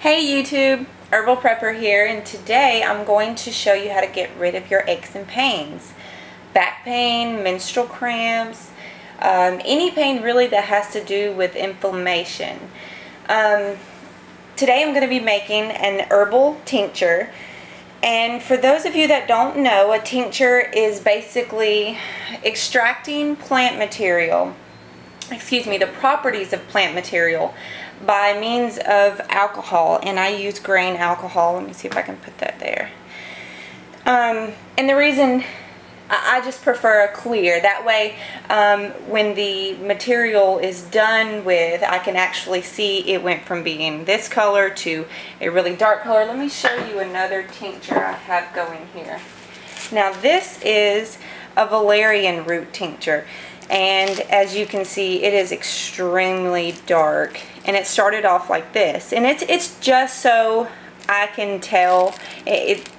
Hey YouTube, Herbal Prepper here, and today I'm going to show you how to get rid of your aches and pains. Back pain, menstrual cramps, any pain really that has to do with inflammation. Today I'm going to be making an herbal tincture, and for those of you that don't know, a tincture is basically extracting plant material, the properties of plant material by means of alcohol, and I use grain alcohol. Let me see if I can put that there. And the reason I just prefer a clear, that way when the material is done with, I can actually see it went from being this color to a really dark color. Let me show you another tincture I have going here. Now this is a valerian root tincture, and as you can see, it is extremely dark, and it started off like this, and it's just so I can tell.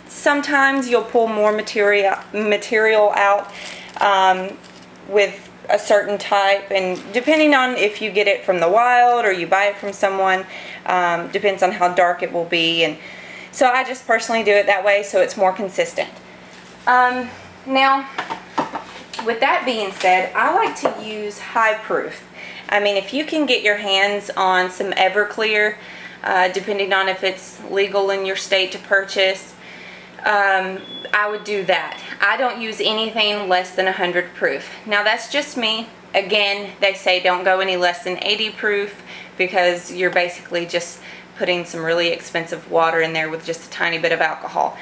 Sometimes you'll pull more material out with a certain type, and depending on if you get it from the wild or you buy it from someone, depends on how dark it will be. And so I just personally do it that way so it's more consistent. Now, with that being said, I like to use high proof. I mean, if you can get your hands on some Everclear, depending on if it's legal in your state to purchase, I would do that. I don't use anything less than 100 proof. Now that's just me. Again, they say don't go any less than 80 proof because you're basically just putting some really expensive water in there with just a tiny bit of alcohol.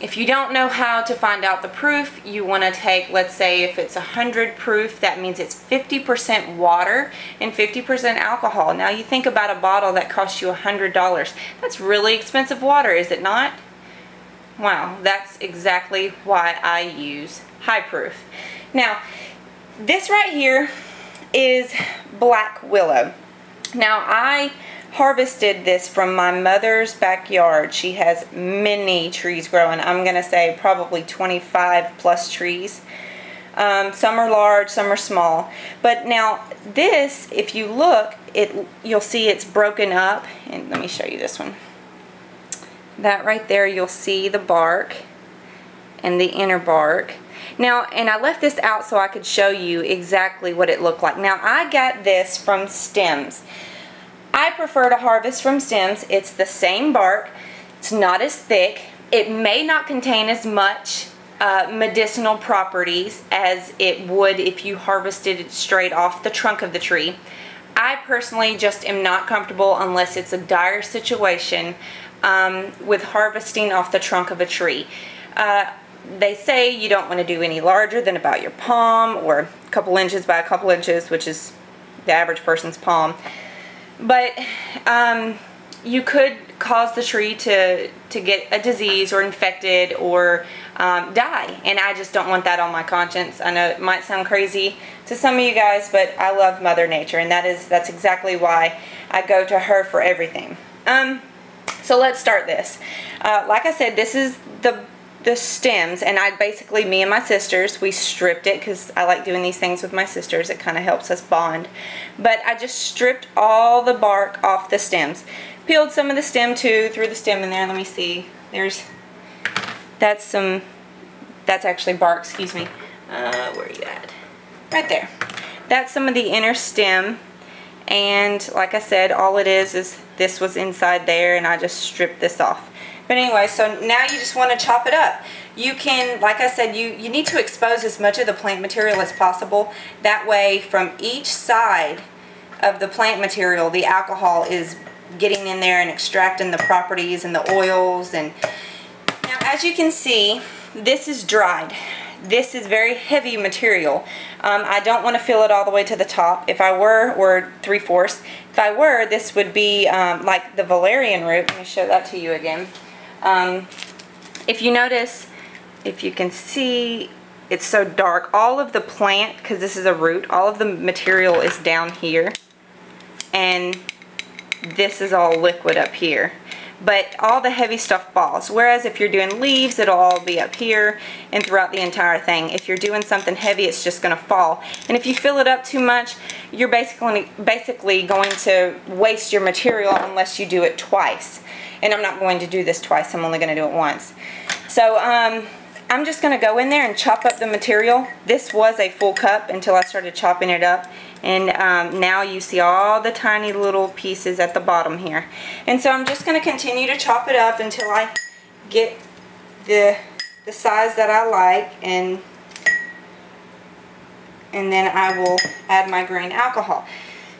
If you don't know how to find out the proof, you want to take, let's say if it's 100 proof, that means it's 50% water and 50% alcohol. Now you think about a bottle that costs you $100. That's really expensive water, is it not? Wow, that's exactly why I use high proof. Now, this right here is Black Willow. Now, I harvested this from my mother's backyard. She has many trees growing. I'm going to say probably 25 plus trees. Some are large, some are small. But now this, if you look, you'll see it's broken up. And let me show you this one. That right there, you'll see the bark and the inner bark. Now, and I left this out so I could show you exactly what it looked like. Now, I got this from stems. I prefer to harvest from stems. It's the same bark. It's not as thick. It may not contain as much medicinal properties as it would if you harvested it straight off the trunk of the tree. I personally just am not comfortable unless it's a dire situation with harvesting off the trunk of a tree. They say you don't want to do any larger than about your palm, or a couple inches by a couple inches, which is the average person's palm. But you could cause the tree to get a disease or infected or die, and I just don't want that on my conscience. I know it might sound crazy to some of you guys, but I love Mother Nature, and that's exactly why I go to her for everything. So let's start this. Like I said, this is the stems, and me and my sisters, we stripped it because I like doing these things with my sisters. It kind of helps us bond. But I just stripped all the bark off the stems. Peeled some of the stem too, threw the stem in there. Let me see. That's actually bark, excuse me. Where are you at? Right there. That's some of the inner stem. And like I said, all it is this was inside there, and I just stripped this off. But anyway, so now you just want to chop it up. You can, like I said, you need to expose as much of the plant material as possible. That way, from each side of the plant material, the alcohol is getting in there and extracting the properties and the oils. And now, as you can see, this is dried. This is very heavy material. I don't want to fill it all the way to the top. If I were, or 3/4, if I were, this would be like the valerian root. Let me show that to you again. If you notice, if you can see, it's so dark. All of the plant, because this is a root, all of the material is down here, and this is all liquid up here. But all the heavy stuff falls. Whereas if you're doing leaves, it'll all be up here and throughout the entire thing. If you're doing something heavy, it's just going to fall. And if you fill it up too much, you're basically going to waste your material unless you do it twice. And I'm not going to do this twice, I'm only going to do it once. So I'm just going to go in there and chop up the material. This was a full cup until I started chopping it up. And now you see all the tiny little pieces at the bottom here. And so I'm just going to continue to chop it up until I get the size that I like, and then I will add my grain alcohol.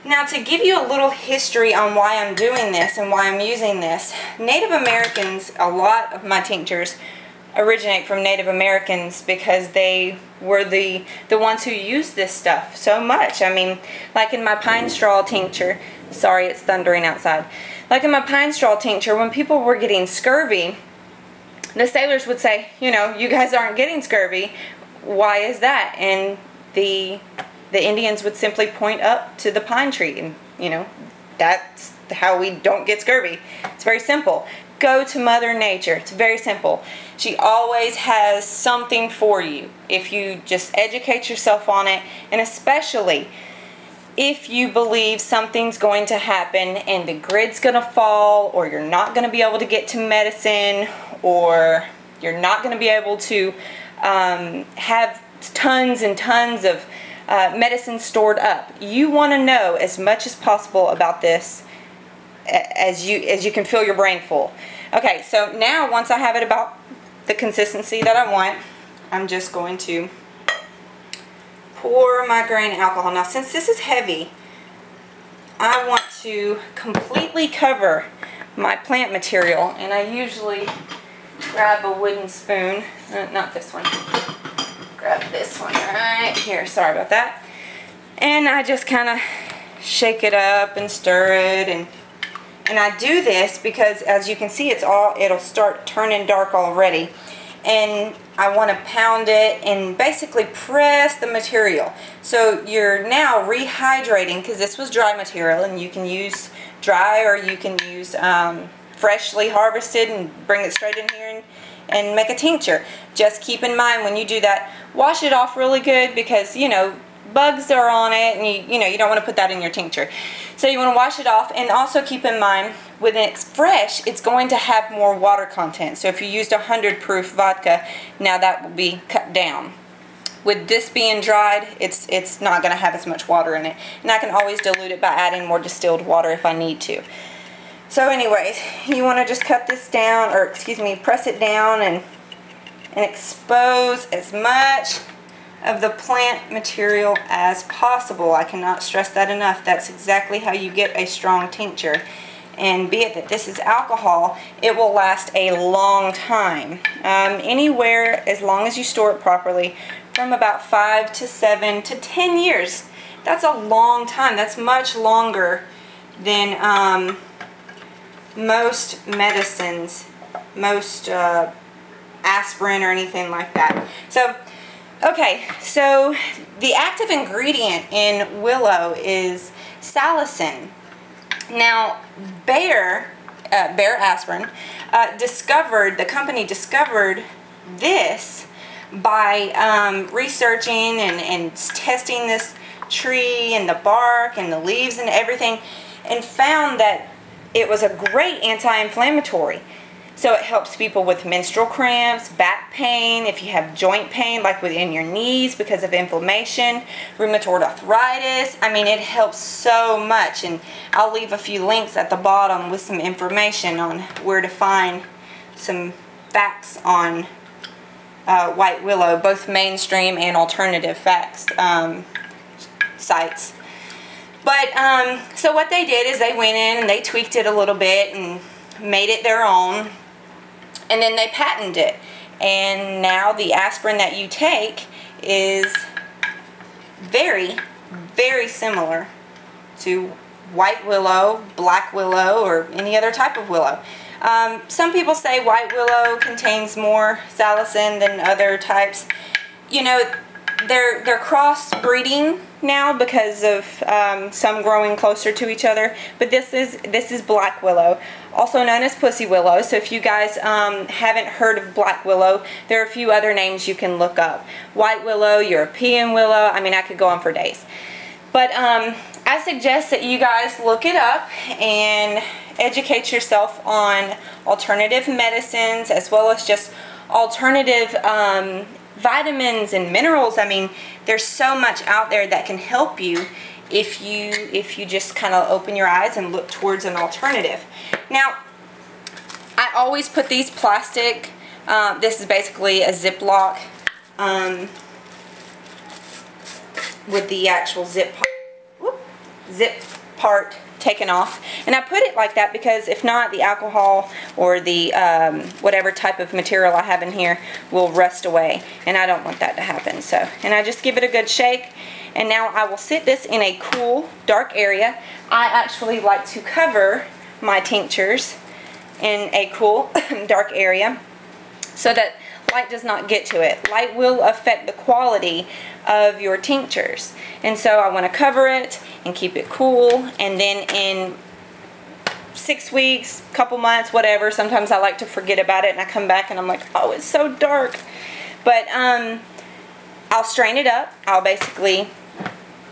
Now, to give you a little history on why I'm doing this and why I'm using this, Native Americans, a lot of my tinctures originate from Native Americans because they were the ones who used this stuff so much. I mean, like in my pine straw tincture, sorry it's thundering outside, like in my pine straw tincture, when people were getting scurvy, the sailors would say, you know, you guys aren't getting scurvy, why is that? And the Indians would simply point up to the pine tree, and you know, that's how we don't get scurvy. It's very simple. Go to Mother Nature. It's very simple. She always has something for you if you just educate yourself on it, and especially if you believe something's going to happen and the grid's going to fall, or you're not going to be able to get to medicine, or you're not going to be able to have tons and tons of medicine stored up. You want to know as much as possible about this as you can fill your brain full. Okay, so now once I have it about the consistency that I want, I'm just going to pour my grain alcohol. Now, since this is heavy, I want to completely cover my plant material, and I usually grab a wooden spoon, not this one, grab this one right here, sorry about that, and I just kind of shake it up and stir it, and I do this because, as you can see, it'll start turning dark already, and I want to pound it and basically press the material. So you're now rehydrating, because this was dry material, and you can use dry or you can use freshly harvested and bring it straight in here and make a tincture. Just keep in mind when you do that, wash it off really good, because you know bugs are on it, and you don't want to put that in your tincture. So you want to wash it off, and also keep in mind when it's fresh, it's going to have more water content. So if you used 100 proof vodka, now that will be cut down. With this being dried, it's not going to have as much water in it, and I can always dilute it by adding more distilled water if I need to. So anyways, you want to just cut this down, or excuse me, press it down and expose as much of the plant material as possible. I cannot stress that enough. That's exactly how you get a strong tincture. And be it that this is alcohol, it will last a long time. Anywhere, as long as you store it properly, from about 5 to 7 to 10 years. That's a long time. That's much longer than most medicines, most aspirin or anything like that. So, okay, so the active ingredient in willow is salicin. Now, Bayer aspirin the company discovered this by researching and testing this tree and the bark and the leaves and everything, and found that it was a great anti-inflammatory. So it helps people with menstrual cramps, back pain, if you have joint pain like within your knees because of inflammation, rheumatoid arthritis. I mean, it helps so much, and I'll leave a few links at the bottom with some information on where to find some facts on white willow, both mainstream and alternative facts sites. But so what they did is they went in and they tweaked it a little bit and made it their own. And then they patented it, and now the aspirin that you take is very, very similar to white willow, black willow, or any other type of willow. Some people say white willow contains more salicin than other types. You know, they're cross-breeding now because of some growing closer to each other. But this is black willow, also known as pussy willow. So if you guys haven't heard of black willow, there are a few other names you can look up. White willow, European willow. I mean, I could go on for days. But I suggest that you guys look it up and educate yourself on alternative medicines, as well as just alternative vitamins and minerals. I mean, there's so much out there that can help you if you just kind of open your eyes and look towards an alternative. Now, I always put these plastic, this is basically a Ziploc with the actual zip part taken off, and I put it like that because if not, the alcohol or the whatever type of material I have in here will rust away, and I don't want that to happen. So, and I just give it a good shake, and now I will sit this in a cool, dark area. I actually like to cover my tinctures in a cool, dark area so that light does not get to it. Light will affect the quality of your tinctures, and so I want to cover it and keep it cool. And then in 6 weeks, couple months, whatever, sometimes I like to forget about it and I come back and I'm like, oh, it's so dark. But I'll strain it up. I'll basically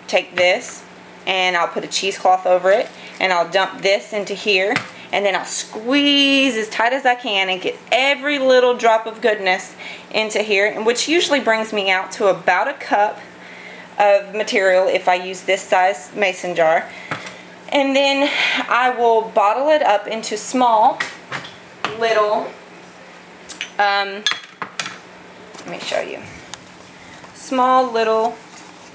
take this and I'll put a cheesecloth over it, and I'll dump this into here, and then I'll squeeze as tight as I can and get every little drop of goodness into here, and which usually brings me out to about a cup of material if I use this size mason jar. And then I will bottle it up into small little, let me show you, small little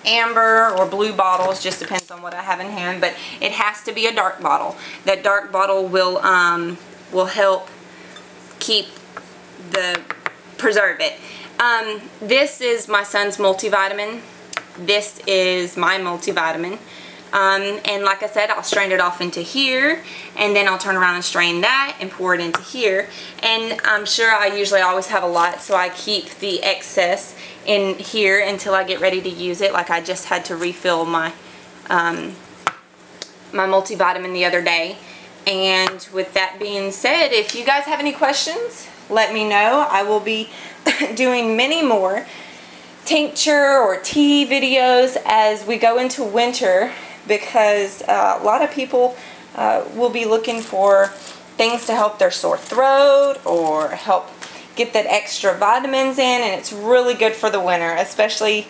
amber or blue bottles, just depends on what I have in hand, but it has to be a dark bottle. That dark bottle will help preserve it. This is my son's multivitamin. This is my multivitamin. And like I said, I'll strain it off into here, and then I'll turn around and strain that and pour it into here. And I'm sure I usually always have a lot, so I keep the excess in here until I get ready to use it. Like I just had to refill my my multivitamin the other day. And with that being said, if you guys have any questions, let me know. I will be doing many more tincture or tea videos as we go into winter, because a lot of people will be looking for things to help their sore throat or help get that extra vitamins in, and it's really good for the winter, especially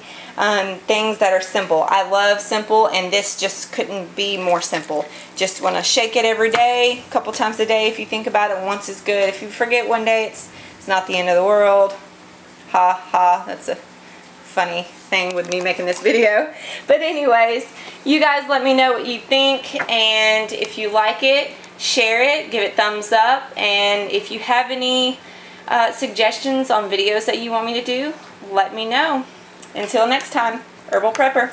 things that are simple. I love simple, and this just couldn't be more simple. Just want to shake it every day, a couple times a day. If you think about it, once is good. If you forget one day, it's not the end of the world. Ha ha, that's a funny thing with me making this video. But anyways, you guys let me know what you think, and if you like it, share it, give it thumbs up, and if you have any suggestions on videos that you want me to do, let me know. Until next time, Herbal Prepper.